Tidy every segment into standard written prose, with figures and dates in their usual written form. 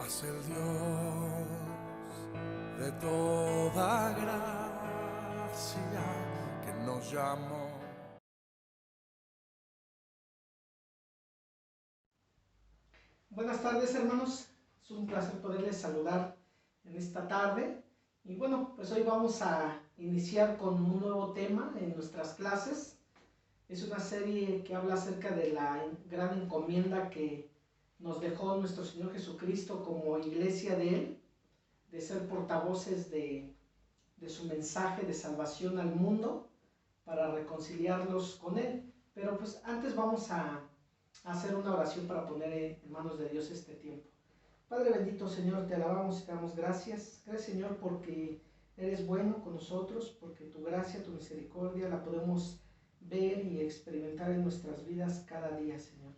Mas el Dios de toda gracia que nos llamó. Buenas tardes, hermanos. Es un placer poderles saludar en esta tarde. Y bueno, pues hoy vamos a iniciar con un nuevo tema en nuestras clases. Es una serie que habla acerca de la gran encomienda que nos dejó nuestro Señor Jesucristo como iglesia de Él, de ser portavoces de su mensaje de salvación al mundo para reconciliarlos con Él. Pero pues antes vamos a hacer una oración para poner en manos de Dios este tiempo. Padre bendito, Señor, te alabamos y te damos gracias. Gracias, Señor, porque eres bueno con nosotros, porque tu gracia, tu misericordia la podemos ver y experimentar en nuestras vidas cada día, Señor.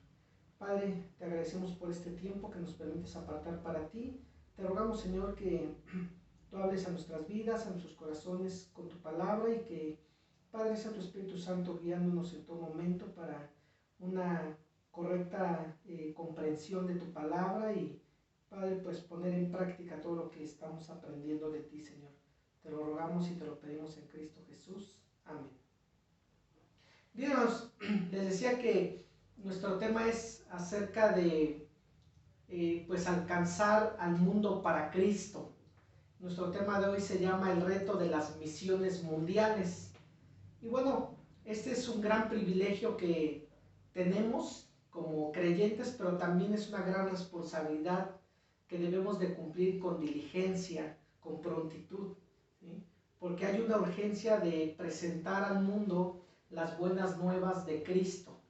Padre, te agradecemos por este tiempo que nos permites apartar para ti. Te rogamos, Señor, que tú hables a nuestras vidas, a nuestros corazones con tu palabra y que, Padre, sea tu Espíritu Santo guiándonos en todo momento para una correcta comprensión de tu palabra y, Padre, pues poner en práctica todo lo que estamos aprendiendo de ti, Señor. Te lo rogamos y te lo pedimos en Cristo Jesús. Amén. Bien, hermanos, les decía que nuestro tema es acerca de pues alcanzar al mundo para Cristo. Nuestro tema de hoy se llama el reto de las misiones mundiales. Y bueno, este es un gran privilegio que tenemos como creyentes, pero también es una gran responsabilidad que debemos de cumplir con diligencia, con prontitud, ¿sí? Porque hay una urgencia de presentar al mundo las buenas nuevas de Cristo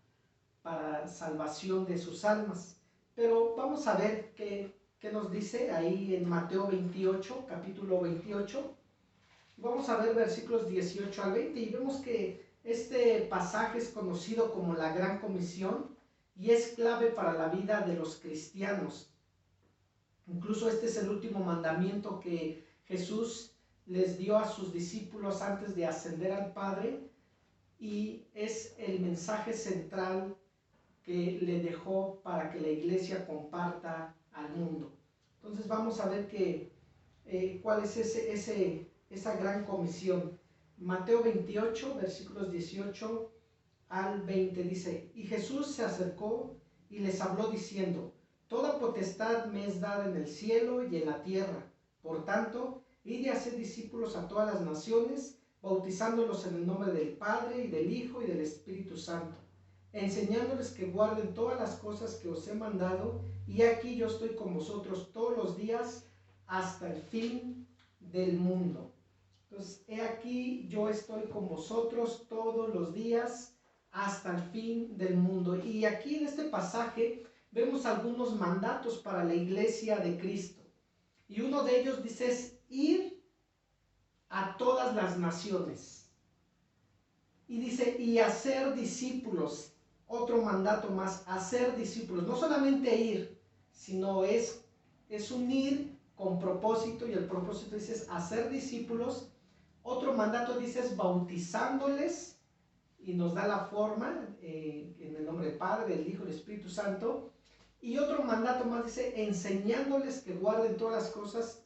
para salvación de sus almas. Pero vamos a ver qué nos dice ahí en Mateo 28, capítulo 28. Vamos a ver versículos 18 al 20 y vemos que este pasaje es conocido como la Gran Comisión y es clave para la vida de los cristianos. Incluso este es el último mandamiento que Jesús les dio a sus discípulos antes de ascender al Padre y es el mensaje central que le dejó para que la iglesia comparta al mundo. Entonces vamos a ver cuál es esa gran comisión. Mateo 28, versículos 18 al 20 dice: Y Jesús se acercó y les habló diciendo: Toda potestad me es dada en el cielo y en la tierra. Por tanto, id y haced discípulos a todas las naciones, bautizándolos en el nombre del Padre, y del Hijo, y del Espíritu Santo, enseñándoles que guarden todas las cosas que os he mandado, y aquí yo estoy con vosotros todos los días hasta el fin del mundo. Entonces, he aquí yo estoy con vosotros todos los días hasta el fin del mundo. Y aquí en este pasaje vemos algunos mandatos para la iglesia de Cristo. Y uno de ellos dice es ir a todas las naciones. Y dice, y hacer discípulos. Otro mandato más, hacer discípulos. No solamente ir, sino es un ir con propósito, y el propósito dice es hacer discípulos. Otro mandato dice es bautizándoles, y nos da la forma en el nombre del Padre, del Hijo y del Espíritu Santo. Y otro mandato más dice enseñándoles que guarden todas las cosas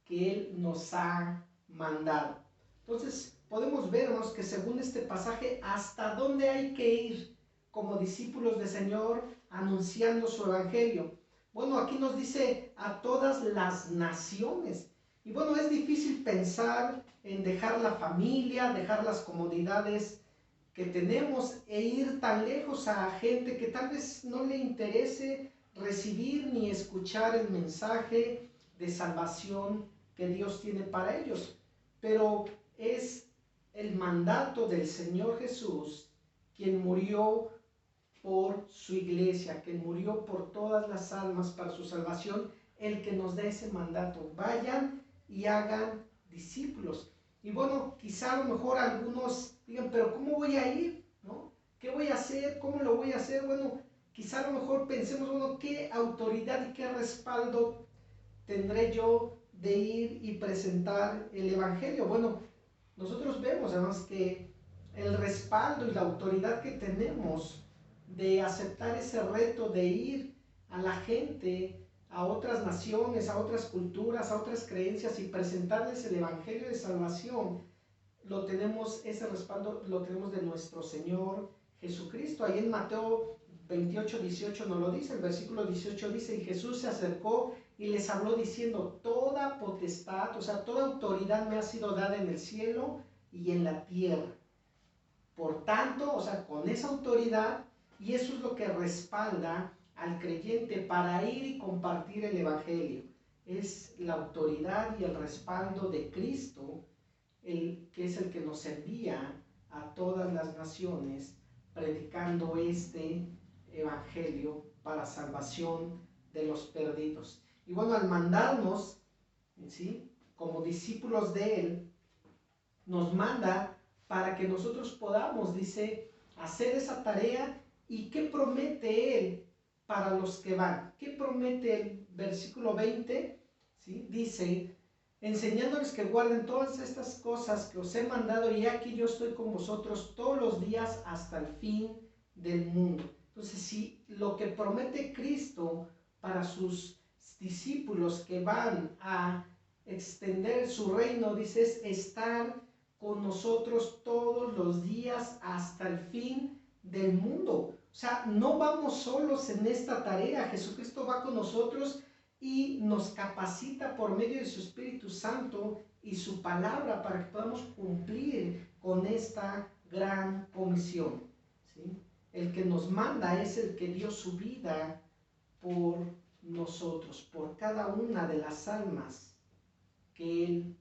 que Él nos ha mandado. Entonces podemos vernos que según este pasaje, hasta dónde hay que ir como discípulos del Señor anunciando su evangelio. Bueno, aquí nos dice a todas las naciones. Y bueno, es difícil pensar en dejar la familia, dejar las comodidades que tenemos e ir tan lejos a gente que tal vez no le interese recibir ni escuchar el mensaje de salvación que Dios tiene para ellos. Pero es el mandato del Señor Jesús quien murió por su iglesia, quien murió por todas las almas para su salvación, el que nos da ese mandato. Vayan y hagan discípulos. Y bueno, quizá a lo mejor algunos digan, pero ¿cómo voy a ir? ¿No? ¿Qué voy a hacer? ¿Cómo lo voy a hacer? Bueno, quizá a lo mejor pensemos, bueno, ¿qué autoridad y qué respaldo tendré yo de ir y presentar el evangelio? Bueno, nosotros vemos además que el respaldo y la autoridad que tenemos de aceptar ese reto de ir a la gente a otras naciones, a otras culturas, a otras creencias y presentarles el Evangelio de salvación, ese respaldo lo tenemos de nuestro Señor Jesucristo. Ahí en Mateo 28, 18 nos lo dice, el versículo 18 dice: y Jesús se acercó y les habló diciendo: toda potestad, o sea, toda autoridad me ha sido dada en el cielo y en la tierra. Por tanto, o sea, con esa autoridad, y eso es lo que respalda al creyente para ir y compartir el Evangelio. Es la autoridad y el respaldo de Cristo, que es el que nos envía a todas las naciones, predicando este Evangelio para salvación de los perdidos. Y bueno, al mandarnos, ¿sí?, como discípulos de Él, nos manda para que nosotros podamos, dice, hacer esa tarea. ¿Y qué promete Él para los que van? ¿Qué promete el versículo 20? ¿Sí? Dice: enseñándoles que guarden todas estas cosas que os he mandado, y aquí yo estoy con vosotros todos los días hasta el fin del mundo. Entonces, si lo que promete Cristo para sus discípulos que van a extender su reino, dice, es estar con nosotros todos los días hasta el fin del mundo. O sea, no vamos solos en esta tarea. Jesucristo va con nosotros y nos capacita por medio de su Espíritu Santo y su palabra para que podamos cumplir con esta gran comisión, ¿sí? El que nos manda es el que dio su vida por nosotros, por cada una de las almas que Él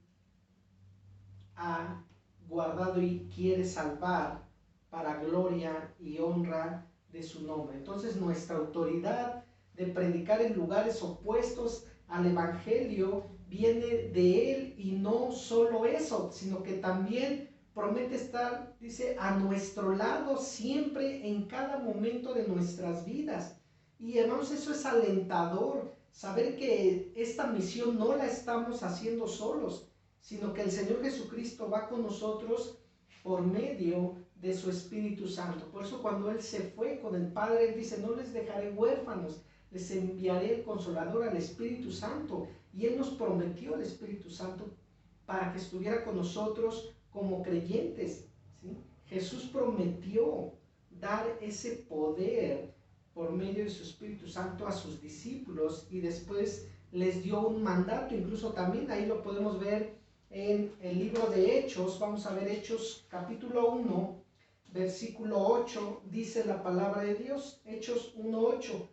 ha guardado y quiere salvar para gloria y honra de su nombre. Entonces, nuestra autoridad de predicar en lugares opuestos al Evangelio viene de Él, y no solo eso, sino que también promete estar, dice, a nuestro lado siempre en cada momento de nuestras vidas. Y hermanos, eso es alentador, saber que esta misión no la estamos haciendo solos, sino que el Señor Jesucristo va con nosotros por medio de su Espíritu Santo. Por eso cuando Él se fue con el Padre, Él dice: no les dejaré huérfanos, les enviaré el Consolador, al Espíritu Santo. Y Él nos prometió el Espíritu Santo para que estuviera con nosotros como creyentes, ¿sí? Jesús prometió dar ese poder por medio de su Espíritu Santo a sus discípulos, y después les dio un mandato. Incluso también ahí lo podemos ver en el libro de Hechos. Vamos a ver Hechos capítulo 1, versículo 8, dice la palabra de Dios, Hechos 1:8: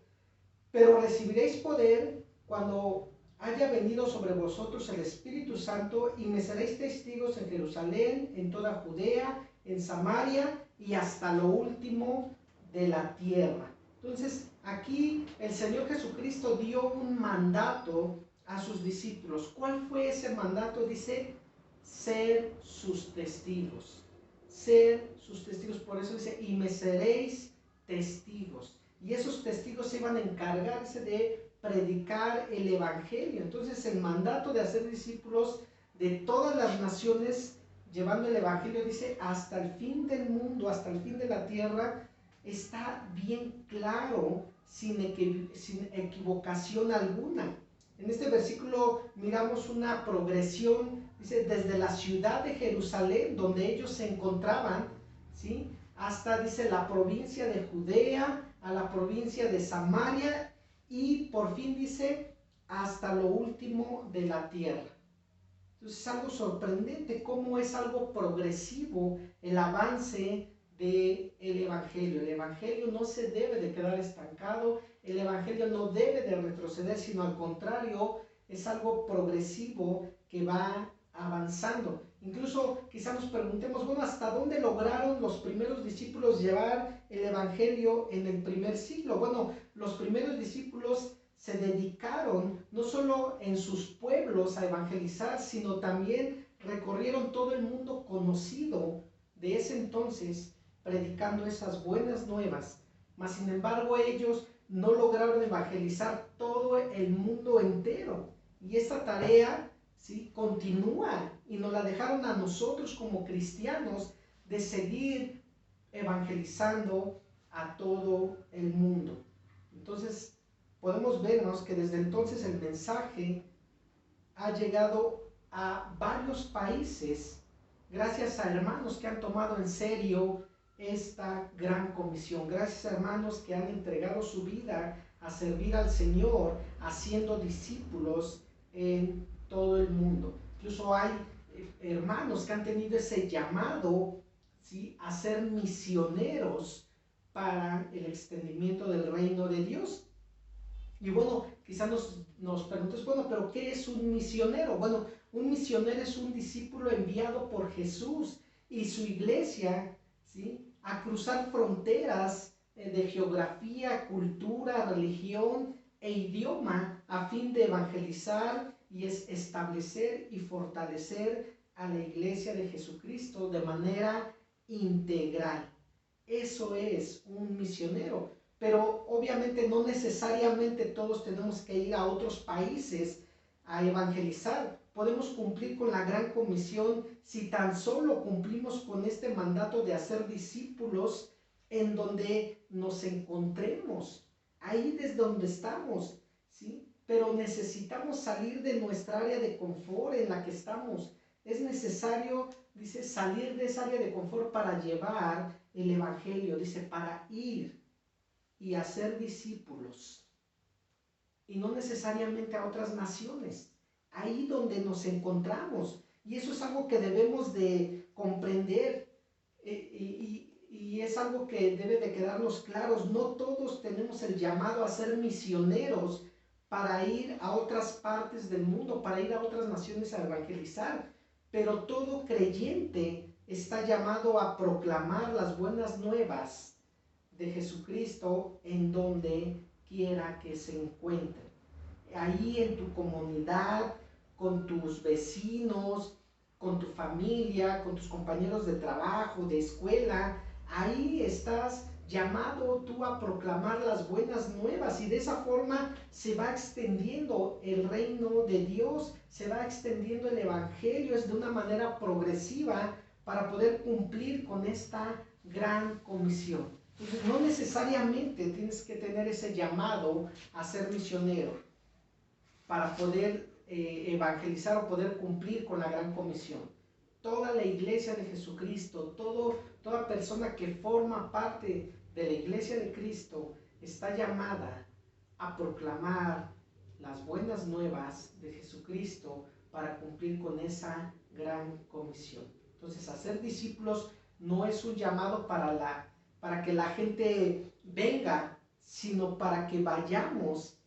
pero recibiréis poder cuando haya venido sobre vosotros el Espíritu Santo, y me seréis testigos en Jerusalén, en toda Judea, en Samaria y hasta lo último de la tierra. Entonces, aquí el Señor Jesucristo dio un mandato a sus discípulos. ¿Cuál fue ese mandato? Dice: ser sus testigos. Ser sus testigos. Por eso dice: y me seréis testigos. Y esos testigos se iban a encargarse de predicar el Evangelio. Entonces, el mandato de hacer discípulos de todas las naciones, llevando el Evangelio, dice, hasta el fin del mundo, hasta el fin de la tierra, está bien claro, sin equivocación alguna. En este versículo miramos una progresión, dice, desde la ciudad de Jerusalén, donde ellos se encontraban, ¿sí?, hasta, dice, la provincia de Judea, a la provincia de Samaria, y por fin, dice, hasta lo último de la tierra. Entonces es algo sorprendente cómo es algo progresivo el avance del Evangelio. El Evangelio no se debe de quedar estancado, el Evangelio no debe de retroceder, sino al contrario, es algo progresivo que va avanzando. Incluso quizá nos preguntemos, bueno, ¿hasta dónde lograron los primeros discípulos llevar el Evangelio en el primer siglo? Bueno, los primeros discípulos se dedicaron no solo en sus pueblos a evangelizar, sino también recorrieron todo el mundo conocido de ese entonces, predicando esas buenas nuevas. Mas, sin embargo, ellos no lograron evangelizar todo el mundo entero. Y esta tarea, ¿sí?, continúa, y nos la dejaron a nosotros como cristianos de seguir evangelizando a todo el mundo. Entonces, podemos ver, hermanos, que desde entonces el mensaje ha llegado a varios países gracias a hermanos que han tomado en serio esta gran comisión, gracias a hermanos que han entregado su vida a servir al Señor, haciendo discípulos en todo el mundo. Incluso hay hermanos que han tenido ese llamado, ¿sí?, a ser misioneros para el extendimiento del reino de Dios. Y bueno, quizás nos preguntes, bueno, pero ¿qué es un misionero? Bueno, un misionero es un discípulo enviado por Jesús y su iglesia, ¿sí?, a cruzar fronteras de geografía, cultura, religión e idioma a fin de evangelizar y establecer y fortalecer a la iglesia de Jesucristo de manera integral. Eso es un misionero. Pero obviamente no necesariamente todos tenemos que ir a otros países a evangelizar. Podemos cumplir con la gran comisión si tan solo cumplimos con este mandato de hacer discípulos en donde nos encontremos, ahí desde donde estamos, ¿sí? Pero necesitamos salir de nuestra área de confort en la que estamos. Es necesario, dice, salir de esa área de confort para llevar el evangelio, dice, para ir y hacer discípulos, y no necesariamente a otras naciones, ahí donde nos encontramos. Y eso es algo que debemos de comprender, y es algo que debe de quedarnos claros. No todos tenemos el llamado a ser misioneros para ir a otras partes del mundo, para ir a otras naciones a evangelizar, pero todo creyente está llamado a proclamar las buenas nuevas de Jesucristo en donde quiera que se encuentre. Ahí en tu comunidad, con tus vecinos, con tu familia, con tus compañeros de trabajo, de escuela, ahí estás llamado tú a proclamar las buenas nuevas, y de esa forma se va extendiendo el reino de Dios, se va extendiendo el evangelio, es de una manera progresiva para poder cumplir con esta gran comisión. Entonces, no necesariamente tienes que tener ese llamado a ser misionero para poder evangelizar o poder cumplir con la gran comisión. Toda la iglesia de Jesucristo, toda persona que forma parte de la iglesia de Cristo está llamada a proclamar las buenas nuevas de Jesucristo para cumplir con esa gran comisión. Entonces, hacer discípulos no es un llamado para que la gente venga, sino para que vayamos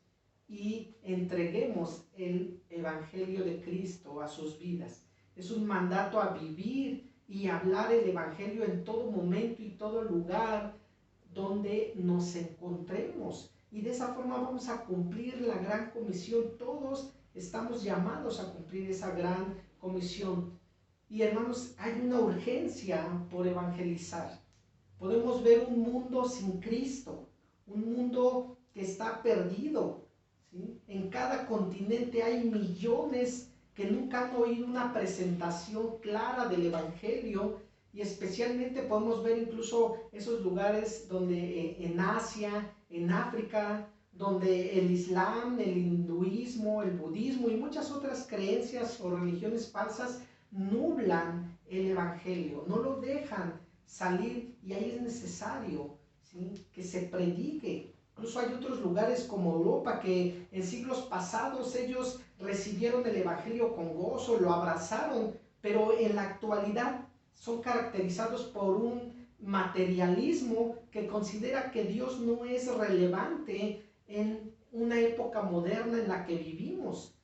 y entreguemos el evangelio de Cristo a sus vidas. Es un mandato a vivir y hablar el evangelio en todo momento y todo lugar donde nos encontremos. Y de esa forma vamos a cumplir la gran comisión. Todos estamos llamados a cumplir esa gran comisión. Y hermanos, hay una urgencia por evangelizar. Podemos ver un mundo sin Cristo, un mundo que está perdido, ¿sí? En cada continente hay millones que nunca han oído una presentación clara del evangelio, y especialmente podemos ver incluso esos lugares donde en Asia, en África, donde el Islam, el hinduismo, el budismo y muchas otras creencias o religiones falsas nublan el evangelio, no lo dejan salir, y ahí es necesario, ¿sí?, que se predique. Incluso hay otros lugares como Europa que en siglos pasados ellos recibieron el evangelio con gozo, lo abrazaron, pero en la actualidad son caracterizados por un materialismo que considera que Dios no es relevante en una época moderna en la que vivimos.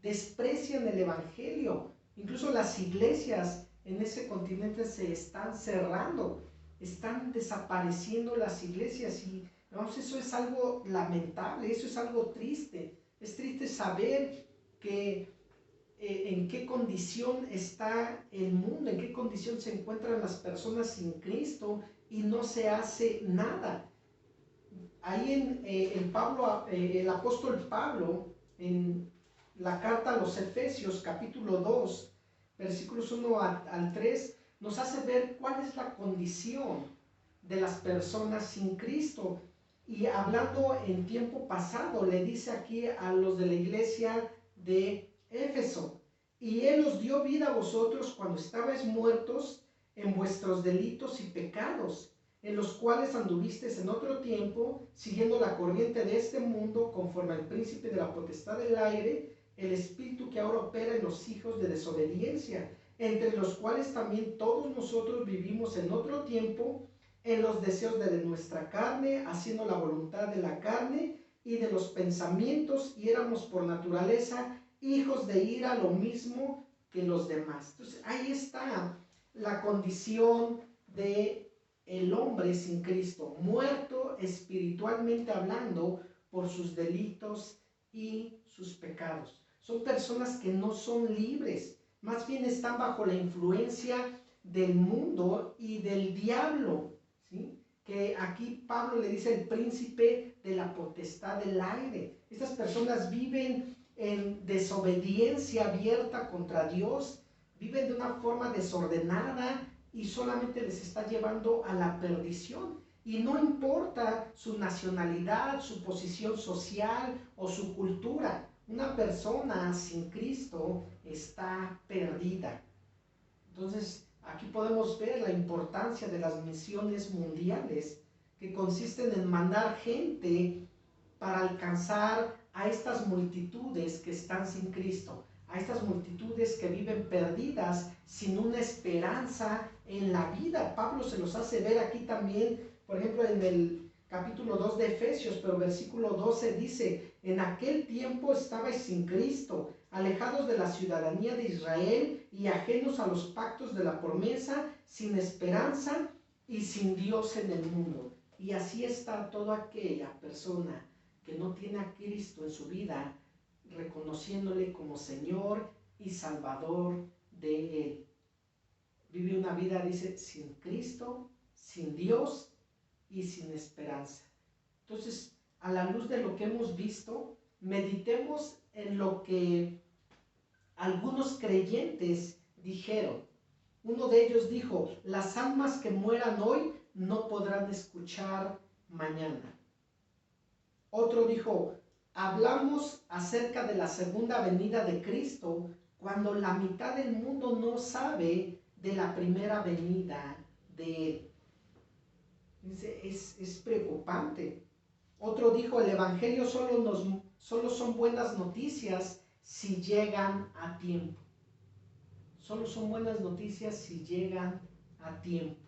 Desprecian el evangelio. Incluso las iglesias en ese continente se están cerrando, están desapareciendo las iglesias, y vamos, eso es algo lamentable, eso es algo triste. Es triste saber que en qué condición está el mundo, en qué condición se encuentran las personas sin Cristo, y no se hace nada. Ahí el apóstol Pablo, en la carta a los Efesios, capítulo 2, versículos 1 al 3, nos hace ver cuál es la condición de las personas sin Cristo. y hablando en tiempo pasado, le dice aquí a los de la iglesia de Éfeso, y Él os dio vida a vosotros cuando estabais muertos en vuestros delitos y pecados, en los cuales anduvisteis en otro tiempo, siguiendo la corriente de este mundo, conforme al príncipe de la potestad del aire, el espíritu que ahora opera en los hijos de desobediencia, entre los cuales también todos nosotros vivimos en otro tiempo, en los deseos de nuestra carne, haciendo la voluntad de la carne y de los pensamientos, y éramos por naturaleza hijos de ira, lo mismo que los demás. Entonces ahí está la condición de el hombre sin Cristo, muerto espiritualmente hablando por sus delitos y sus pecados. Son personas que no son libres, más bien están bajo la influencia del mundo y del diablo, ¿sí? Que aquí Pablo le dice el príncipe de la potestad del aire. Estas personas viven en desobediencia abierta contra Dios, viven de una forma desordenada y solamente les está llevando a la perdición. Y no importa su nacionalidad, su posición social o su cultura, una persona sin Cristo está perdida. Entonces, aquí podemos ver la importancia de las misiones mundiales, que consisten en mandar gente para alcanzar a estas multitudes que están sin Cristo, a estas multitudes que viven perdidas sin una esperanza en la vida. Pablo se los hace ver aquí también, por ejemplo, en el capítulo 2 de Efesios, pero versículo 12 dice: en aquel tiempo estabais sin Cristo, alejados de la ciudadanía de Israel y ajenos a los pactos de la promesa, sin esperanza y sin Dios en el mundo. Y así está toda aquella persona que no tiene a Cristo en su vida, reconociéndole como Señor y Salvador de él. Vive una vida, dice, sin Cristo, sin Dios y sin esperanza. Entonces, a la luz de lo que hemos visto, meditemos en lo que algunos creyentes dijeron. Uno de ellos dijo: las almas que mueran hoy no podrán escuchar mañana. Otro dijo: hablamos acerca de la segunda venida de Cristo cuando la mitad del mundo no sabe de la primera venida de Él. Es preocupante. Otro dijo: el Evangelio solo son buenas noticias si llegan a tiempo. Solo son buenas noticias si llegan a tiempo.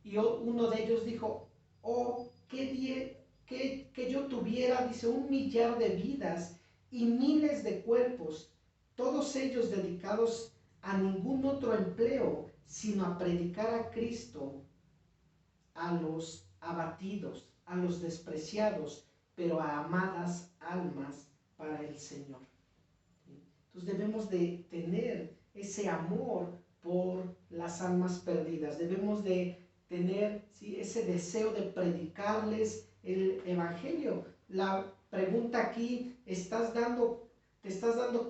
Y uno de ellos dijo: oh, que yo tuviera, dice, 1 millar de vidas y miles de cuerpos, todos ellos dedicados a ningún otro empleo, sino a predicar a Cristo a los abatidos, a los despreciados, pero a amadas almas para el Señor. Entonces debemos de tener ese amor por las almas perdidas, debemos de tener, ¿sí?, ese deseo de predicarles el Evangelio. La pregunta aquí: ¿te estás dando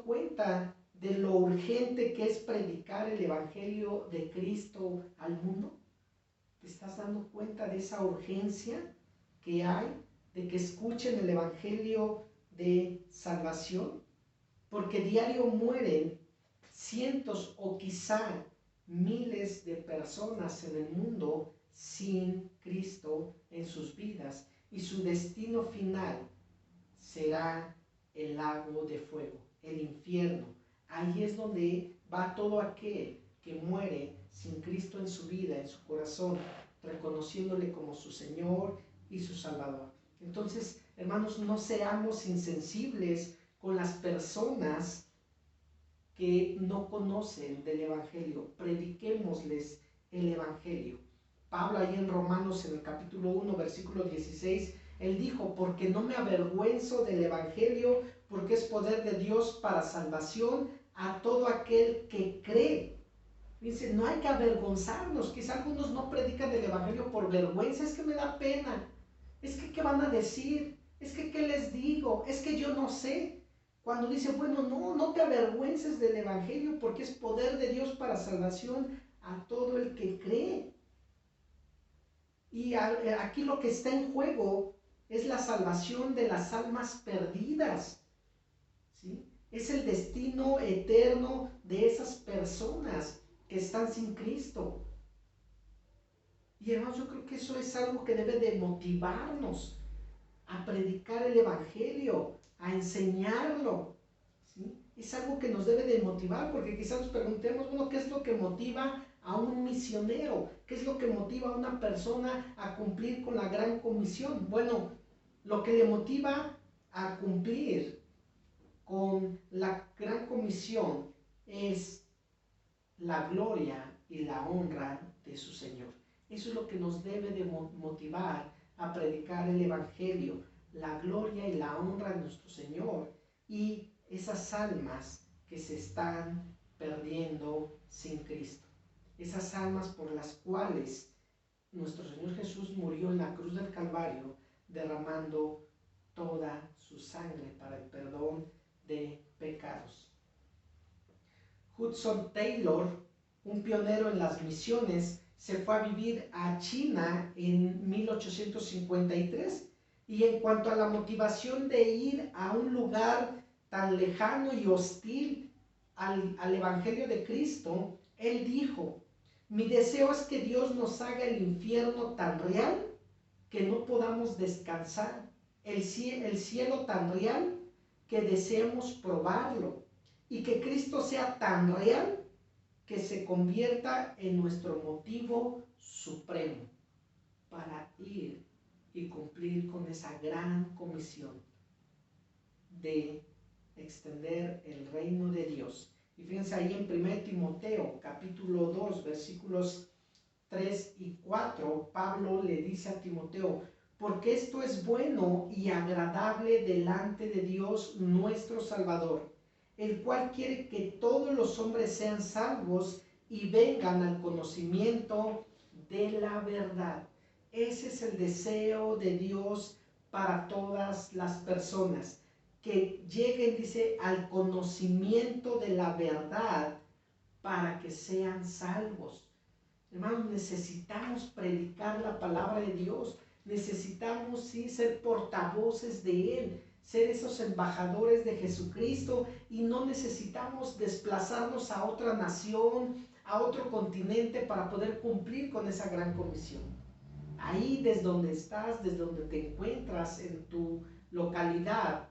cuenta de lo urgente que es predicar el Evangelio de Cristo al mundo? ¿Te estás dando cuenta de esa urgencia que hay de que escuchen el Evangelio de salvación? Porque diario mueren cientos o quizá miles de personas en el mundo sin Cristo en sus vidas, y su destino final será el lago de fuego, el infierno. Ahí es donde va todo aquel que muere sin Cristo en su vida, en su corazón, reconociéndole como su Señor y su Salvador. Entonces, hermanos, no seamos insensibles con las personas que no conocen del Evangelio. Prediquémosles el Evangelio. Pablo, ahí en Romanos, en el capítulo 1, versículo 16, él dijo: porque no me avergüenzo del Evangelio, porque es poder de Dios para salvación a todo aquel que cree. Dice, no hay que avergonzarnos. Quizá algunos no predican el Evangelio por vergüenza: es que me da pena, es que ¿qué van a decir? Es que ¿qué les digo? Es que yo no sé. Cuando dice, bueno, no te avergüences del Evangelio, porque es poder de Dios para salvación a todo el que cree. Y aquí lo que está en juego es la salvación de las almas perdidas, ¿sí? Es el destino eterno de esas personas que están sin Cristo. Y hermanos, yo creo que eso es algo que debe de motivarnos a predicar el Evangelio, a enseñarlo, ¿sí? Es algo que nos debe de motivar, porque quizás nos preguntemos, bueno, ¿qué es lo que motiva a un misionero? ¿Qué es lo que motiva a una persona a cumplir con la gran comisión? Bueno, lo que le motiva a cumplir con la gran comisión es la gloria y la honra de su Señor. Eso es lo que nos debe de motivar a predicar el Evangelio, la gloria y la honra de nuestro Señor y esas almas que se están perdiendo sin Cristo. Esas almas por las cuales nuestro Señor Jesús murió en la cruz del Calvario, derramando toda su sangre para el perdón de pecados. Hudson Taylor, un pionero en las misiones, se fue a vivir a China en 1853, y en cuanto a la motivación de ir a un lugar tan lejano y hostil al Evangelio de Cristo, él dijo: mi deseo es que Dios nos haga el infierno tan real que no podamos descansar, el cielo tan real que deseemos probarlo, y que Cristo sea tan real que se convierta en nuestro motivo supremo para ir y cumplir con esa gran comisión de extender el reino de Dios. Y fíjense ahí en 1 Timoteo capítulo 2 versículos 3 y 4, Pablo le dice a Timoteo: porque esto es bueno y agradable delante de Dios nuestro Salvador, el cual quiere que todos los hombres sean salvos y vengan al conocimiento de la verdad. Ese es el deseo de Dios para todas las personas, que lleguen, dice, al conocimiento de la verdad para que sean salvos. Hermanos, necesitamos predicar la palabra de Dios, necesitamos sí ser portavoces de Él, ser esos embajadores de Jesucristo, y no necesitamos desplazarnos a otra nación, a otro continente para poder cumplir con esa gran comisión. Ahí desde donde estás, desde donde te encuentras, en tu localidad,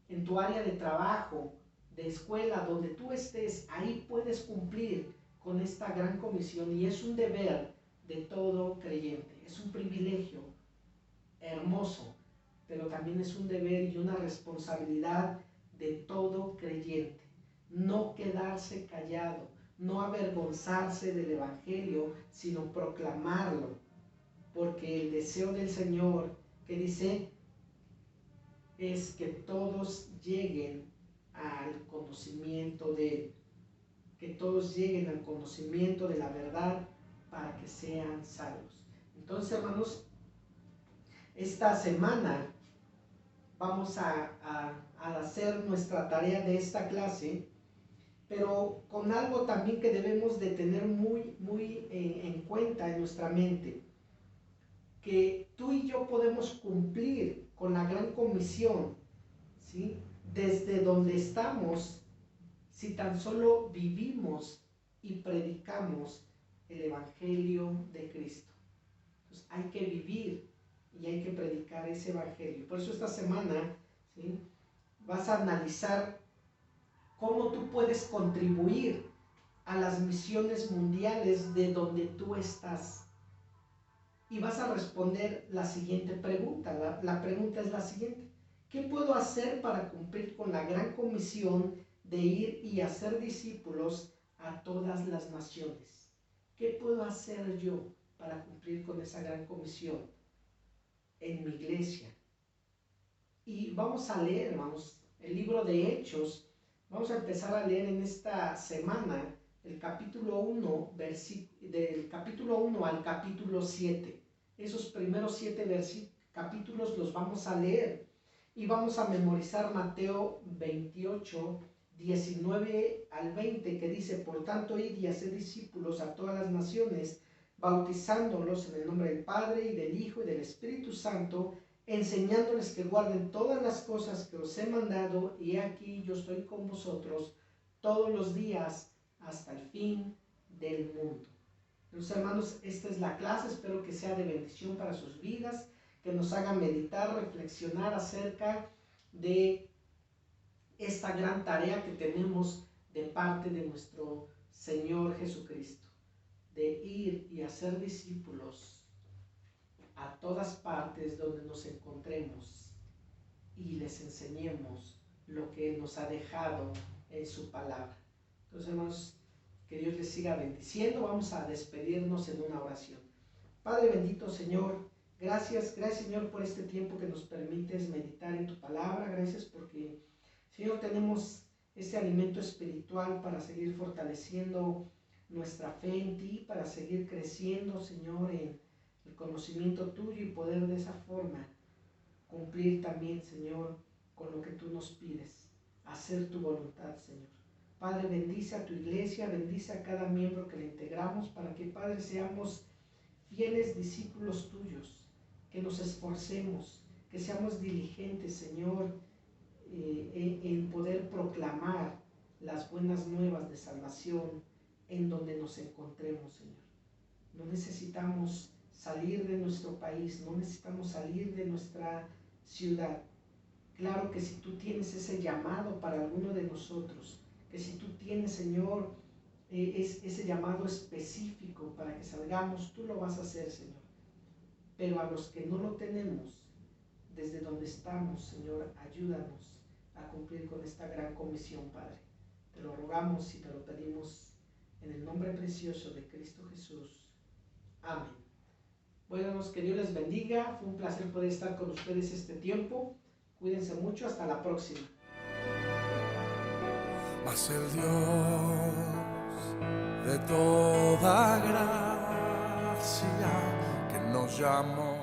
en tu área de trabajo, de escuela, donde tú estés, ahí puedes cumplir con esta gran comisión, y es un deber de todo creyente, es un privilegio hermoso, pero también es un deber y una responsabilidad de todo creyente. No quedarse callado, no avergonzarse del Evangelio, sino proclamarlo, porque el deseo del Señor, que dice, es que todos lleguen al conocimiento de Él, que todos lleguen al conocimiento de la verdad para que sean salvos. Entonces, hermanos, esta semana vamos a hacer nuestra tarea de esta clase, pero con algo también que debemos de tener muy en cuenta en nuestra mente, que tú y yo podemos cumplir con la gran comisión, ¿sí?, desde donde estamos, si tan solo vivimos y predicamos el Evangelio de Cristo. Entonces hay que vivir y hay que predicar ese Evangelio. Por eso esta semana, ¿sí?, vas a analizar cómo tú puedes contribuir a las misiones mundiales de donde tú estás. Y vas a responder la siguiente pregunta. La pregunta es la siguiente: ¿qué puedo hacer para cumplir con la gran comisión de ir y hacer discípulos a todas las naciones? ¿Qué puedo hacer yo para cumplir con esa gran comisión en mi iglesia? Y vamos a leer, hermanos, el libro de Hechos. Vamos a empezar a leer en esta semana el capítulo 1, del capítulo 1 al capítulo 7. Esos primeros 7 capítulos los vamos a leer, y vamos a memorizar Mateo 28, 19 al 20, que dice: por tanto, id y haced discípulos a todas las naciones, bautizándolos en el nombre del Padre y del Hijo y del Espíritu Santo, enseñándoles que guarden todas las cosas que os he mandado, y aquí yo estoy con vosotros todos los días hasta el fin del mundo. Los hermanos, esta es la clase, espero que sea de bendición para sus vidas, que nos haga meditar, reflexionar acerca de esta gran tarea que tenemos de parte de nuestro Señor Jesucristo, de ir y hacer discípulos a todas partes donde nos encontremos y les enseñemos lo que Él nos ha dejado en su palabra. Entonces, hermanos, que Dios les siga bendiciendo. Vamos a despedirnos en una oración. Padre bendito, Señor, gracias Señor por este tiempo que nos permites meditar en tu palabra. Gracias porque, Señor, tenemos este alimento espiritual para seguir fortaleciendo nuestra fe en ti, para seguir creciendo, Señor, en el conocimiento tuyo y poder de esa forma cumplir también, Señor, con lo que tú nos pides, hacer tu voluntad, Señor. Padre, bendice a tu iglesia, bendice a cada miembro que le integramos, para que, Padre, seamos fieles discípulos tuyos, que nos esforcemos, que seamos diligentes, Señor, en poder proclamar las buenas nuevas de salvación en donde nos encontremos, Señor. No necesitamos salir de nuestro país, no necesitamos salir de nuestra ciudad. Claro que si tú tienes ese llamado para alguno de nosotros, que si tú tienes, Señor, ese llamado específico para que salgamos, tú lo vas a hacer, Señor. Pero a los que no lo tenemos, desde donde estamos, Señor, ayúdanos a cumplir con esta gran comisión, Padre. Te lo rogamos y te lo pedimos en el nombre precioso de Cristo Jesús. Amén. Bueno, que Dios les bendiga. Fue un placer poder estar con ustedes este tiempo. Cuídense mucho. Hasta la próxima. Mas el Dios de toda gracia que nos llamó